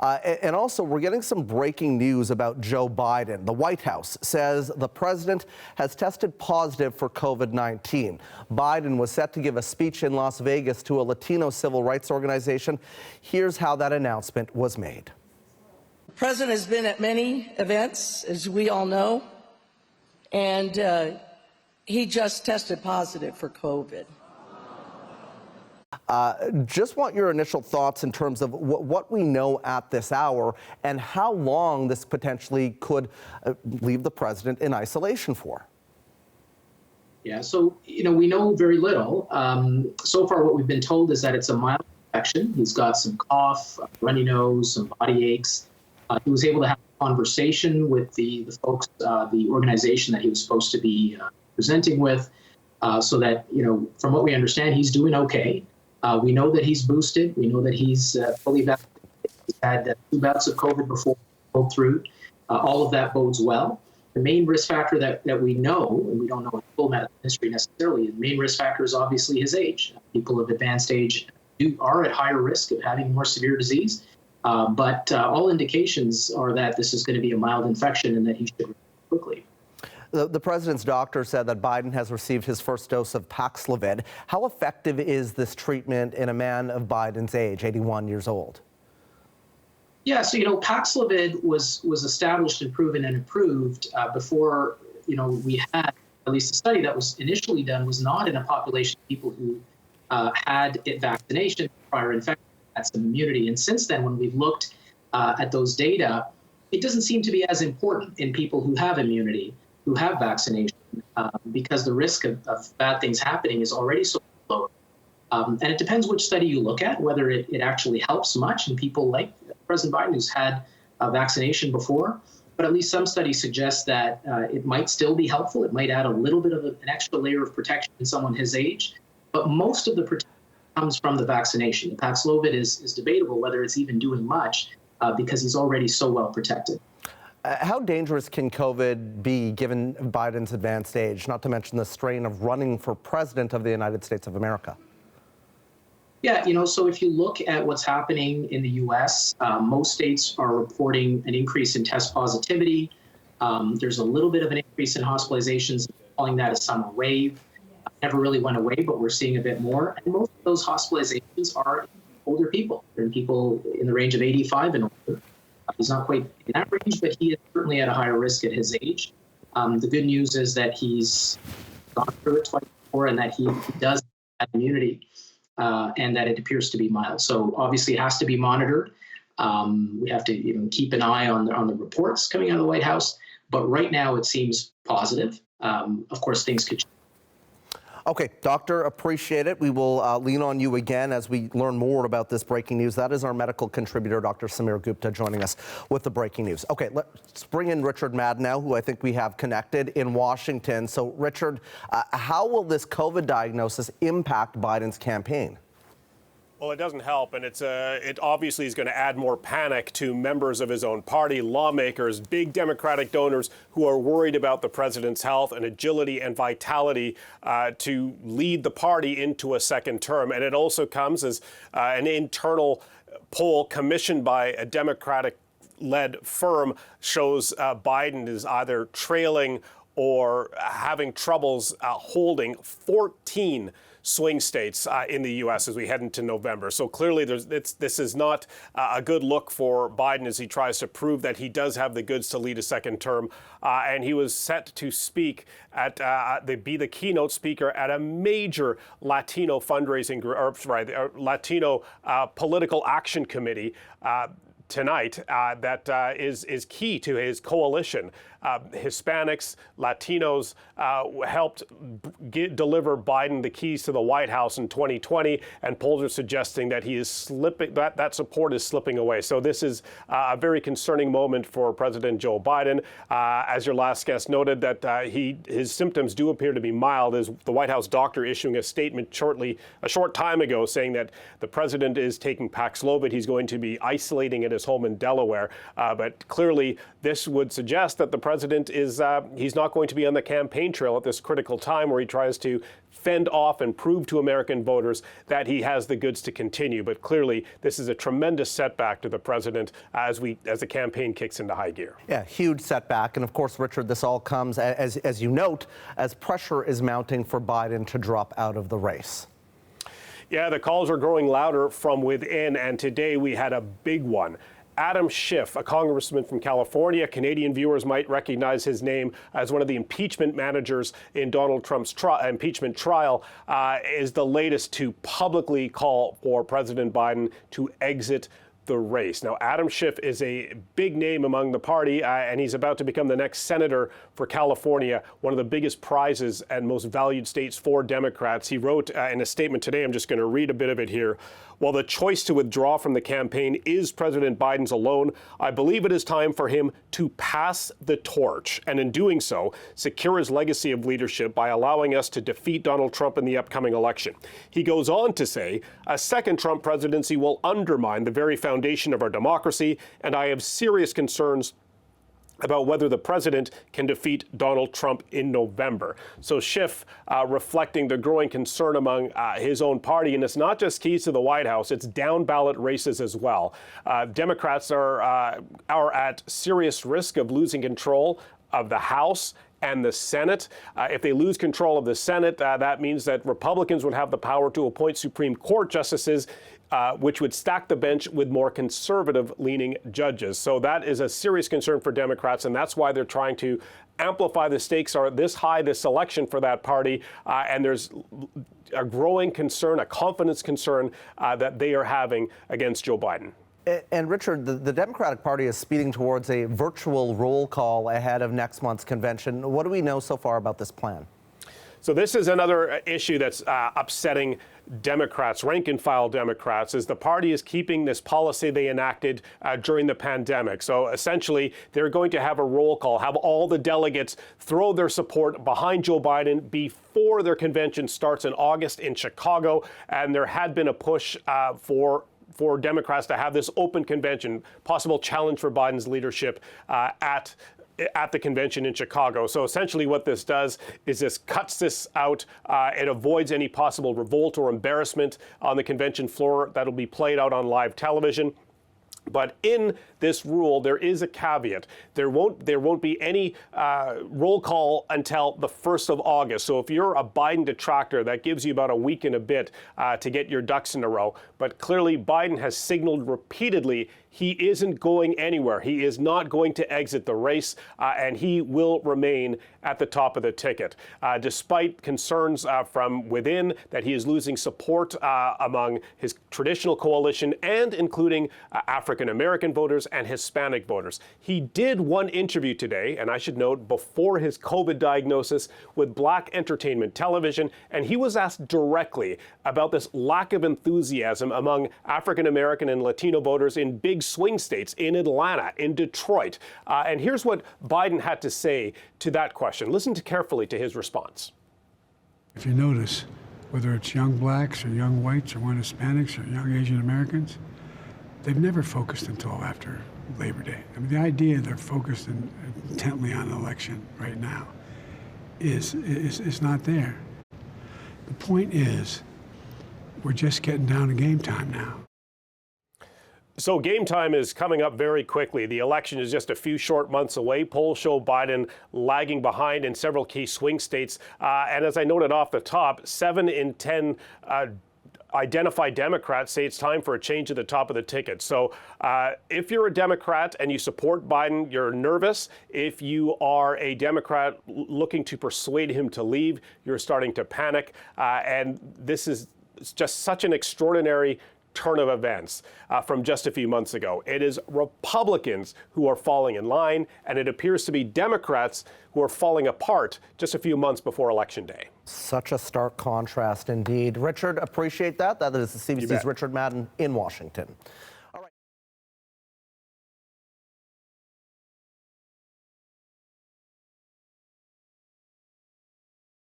And also, we're getting some breaking news about Joe Biden. The White House says the president has tested positive for COVID-19. Biden was set to give a speech in Las Vegas to a Latino civil rights organization. Here's how that announcement was made. The president has been at many events, as we all know, and he just tested positive for COVID. Just want your initial thoughts in terms of what we know at this hour and how long this potentially could leave the president in isolation for. Yeah, so, we know very little. So far, what we've been told is that it's a mild infection. He's got some cough, runny nose, some body aches. He was able to have a conversation with the folks, the organization that he was supposed to be presenting with, so that, from what we understand, he's doing okay. We know that he's boosted. We know that he's fully vaccinated. He's had 2 bouts of COVID before he pulled through. All of that bodes well. The main risk factor that we know, and we don't know in full medical history necessarily, the main risk factor is obviously his age. People of advanced age are at higher risk of having more severe disease. But all indications are that this is going to be a mild infection and that he should recover quickly. The president's doctor said that Biden has received his first dose of Paxlovid. How effective is this treatment in a man of Biden's age, 81 years old? Yeah, so, Paxlovid was established and proven and approved before, we had, at least the study that was initially done was not in a population of people who had vaccination, prior infection, had some immunity. And since then, when we've looked at those data, it doesn't seem to be as important in people who have immunity, who have vaccination, because the risk of bad things happening is already so low. And it depends which study you look at, whether it actually helps much in people like President Biden, who's had vaccination before. But at least some studies suggest that it might still be helpful. It might add a little bit of an extra layer of protection in someone his age. But most of the protection comes from the vaccination. The Paxlovid is debatable whether it's even doing much because he's already so well protected. How dangerous can COVID be given Biden's advanced age, not to mention the strain of running for president of the United States of America? Yeah, so if you look at what's happening in the U.S., most states are reporting an increase in test positivity. There's a little bit of an increase in hospitalizations, calling that a summer wave. Never really went away, but we're seeing a bit more. And most of those hospitalizations are older people. They're people in the range of 85 and older. He's not quite in that range, but he is certainly at a higher risk at his age. The good news is that he's gone through it twice before and that he does have immunity and that it appears to be mild. So obviously it has to be monitored. We have to keep an eye on the reports coming out of the White House. But right now it seems positive. Of course, things could change. Okay, Doctor, appreciate it. We will lean on you again as we learn more about this breaking news. That is our medical contributor, Dr. Samir Gupta, joining us with the breaking news. Okay, let's bring in Richard Madden, who I think we have connected in Washington. So, Richard, how will this COVID diagnosis impact Biden's campaign? Well, it doesn't help, and it obviously is going to add more panic to members of his own party, lawmakers, big Democratic donors who are worried about the president's health and agility and vitality to lead the party into a second term. And it also comes as an internal poll commissioned by a Democratic-led firm shows Biden is either trailing or having troubles holding 14 swing states in the U.S. as we head into November. So clearly this is not a good look for Biden as he tries to prove that he does have the goods to lead a second term. And he was set to speak at be the keynote speaker at a major Latino fundraising Latino political action committee tonight that is key to his coalition. Hispanics, Latinos helped deliver Biden the keys to the White House in 2020, and polls are suggesting that he is slipping. That support is slipping away. So this is a very concerning moment for President Joe Biden. As your last guest noted, that his symptoms do appear to be mild. As the White House doctor issuing a statement a short time ago, saying that the president is taking Paxlovid. He's going to be isolating at his his home in Delaware. But clearly, this would suggest that the president is he's not going to be on the campaign trail at this critical time where he tries to fend off and prove to American voters that he has the goods to continue. But clearly, this is a tremendous setback to the president as the campaign kicks into high gear. Yeah, huge setback. And of course, Richard, this all comes, as you note, as pressure is mounting for Biden to drop out of the race. Yeah, the calls are growing louder from within, and today we had a big one. Adam Schiff, a congressman from California. Canadian viewers might recognize his name as one of the impeachment managers in Donald Trump's impeachment trial, is the latest to publicly call for President Biden to exit the race. Now, Adam Schiff is a big name among the party, and he's about to become the next senator for California, one of the biggest prizes and most valued states for Democrats. He wrote in a statement today, I'm just going to read a bit of it here. While the choice to withdraw from the campaign is President Biden's alone, I believe it is time for him to pass the torch, and in doing so, secure his legacy of leadership by allowing us to defeat Donald Trump in the upcoming election. He goes on to say, a second Trump presidency will undermine the very foundation of our democracy, and I have serious concerns about whether the president can defeat Donald Trump in November. So Schiff reflecting the growing concern among his own party, and it's not just keys to the White House, it's down ballot races as well. Democrats are at serious risk of losing control of the House and the Senate. If they lose control of the Senate, that means that Republicans would have the power to appoint Supreme Court justices, which would stack the bench with more conservative-leaning judges. So that is a serious concern for Democrats, and that's why they're trying to amplify the stakes are this high this election for that party. And there's a growing concern, a confidence concern that they are having against Joe Biden. And Richard, the Democratic Party is speeding towards a virtual roll call ahead of next month's convention. What do we know so far about this plan? So this is another issue that's upsetting Democrats, rank-and-file Democrats, is the party is keeping this policy they enacted during the pandemic. So essentially, they're going to have a roll call, have all the delegates throw their support behind Joe Biden before their convention starts in August in Chicago. And there had been a push for Democrats to have this open convention, possible challenge for Biden's leadership at the convention in Chicago. So essentially what this does is this cuts this out. It avoids any possible revolt or embarrassment on the convention floor that'll be played out on live television. But in this rule, there is a caveat. There won't be any roll call until the 1st of August. So if you're a Biden detractor, that gives you about a week and a bit to get your ducks in a row. But clearly, Biden has signaled repeatedly he isn't going anywhere. He is not going to exit the race, and he will remain at the top of the ticket. Despite concerns from within that he is losing support among his traditional coalition and including African-American voters and Hispanic voters. He did one interview today, and I should note, before his COVID diagnosis with Black Entertainment Television, and he was asked directly about this lack of enthusiasm among African-American and Latino voters in big swing states, in Atlanta, in Detroit. And here's what Biden had to say to that question. Listen carefully to his response. If you notice, whether it's young blacks or young whites or young Hispanics or young Asian Americans, they've never focused until after Labor Day. I mean, the idea they're focused intently on an election right now is not there. The point is, we're just getting down to game time now. So game time is coming up very quickly. The election is just a few short months away. Polls show Biden lagging behind in several key swing states. And as I noted off the top, 7 in 10 identified Democrats say it's time for a change at the top of the ticket. So if you're a Democrat and you support Biden, you're nervous. If you are a Democrat looking to persuade him to leave, you're starting to panic. And this is just such an extraordinary turn of events from just a few months ago. It is Republicans who are falling in line, and it appears to be Democrats who are falling apart just a few months before Election Day. Such a stark contrast indeed. Richard, appreciate that. That is the CBC's Richard Madden in Washington.